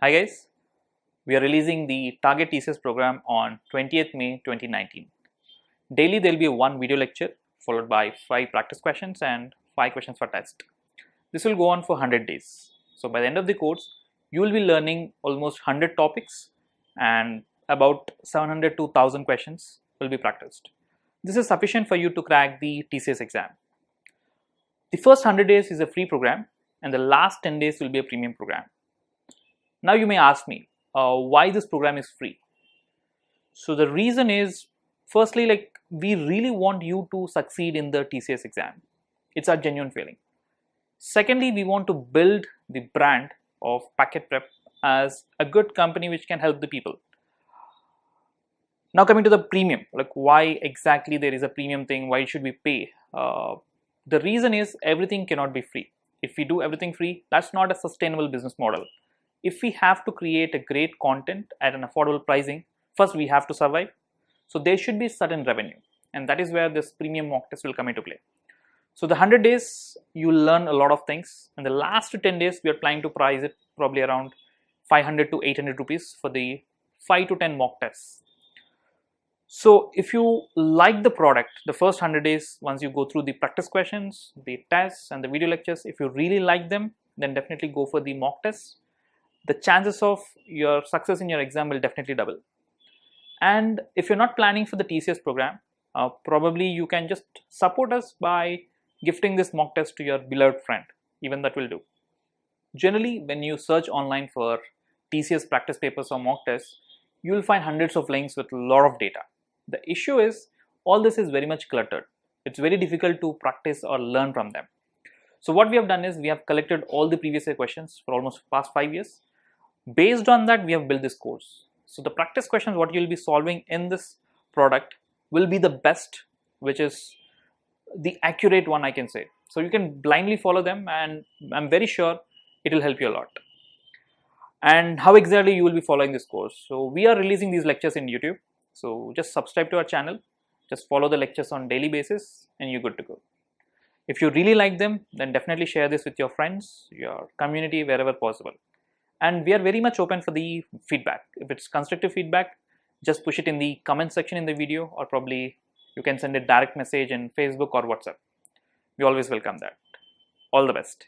Hi guys, we are releasing the Target TCS program on 20th May 2019. Daily there will be one video lecture followed by 5 practice questions and 5 questions for test. This will go on for 100 days. So by the end of the course, you will be learning almost 100 topics and about 700 to 1000 questions will be practiced. This is sufficient for you to crack the TCS exam. The first 100 days is a free program and the last 10 days will be a premium program. Now you may ask me, why this program is free? So the reason is, firstly, we really want you to succeed in the TCS exam. It's our genuine feeling. Secondly, we want to build the brand of PacketPrep as a good company which can help the people. Now coming to the premium, like why exactly there is a premium thing, why should we pay? The reason is everything cannot be free. If we do everything free, that's not a sustainable business model. If we have to create a great content at an affordable pricing, first we have to survive. So there should be certain revenue, and that is where this premium mock test will come into play. So the 100 days, you'll learn a lot of things, and the last 10 days, we are planning to price it probably around 500 to 800 rupees for the 5 to 10 mock tests. So if you like the product, the first 100 days, once you go through the practice questions, the tests and the video lectures, if you really like them, then definitely go for the mock tests. The chances of your success in your exam will definitely double. And if you're not planning for the TCS program, probably you can just support us by gifting this mock test to your beloved friend. Even that will do. Generally, when you search online for TCS practice papers or mock tests, you will find hundreds of links with a lot of data. The issue is, all this is very much cluttered. It's very difficult to practice or learn from them. So what we have done is, we have collected all the previous year questions for almost past 5 years. Based on that, we have built this course. So the practice questions what you will be solving in this product will be the best, which is the accurate one, I can say. So you can blindly follow them, and I'm very sure it will help you a lot. And how exactly you will be following this course? So we are releasing these lectures in YouTube. So just subscribe to our channel, just follow the lectures on daily basis, and you're good to go. If you really like them, then definitely share this with your friends, your community, wherever possible. And we are very much open for the feedback. If it's constructive feedback, just push it in the comment section in the video, or probably you can send a direct message in Facebook or WhatsApp. We always welcome that. All the best.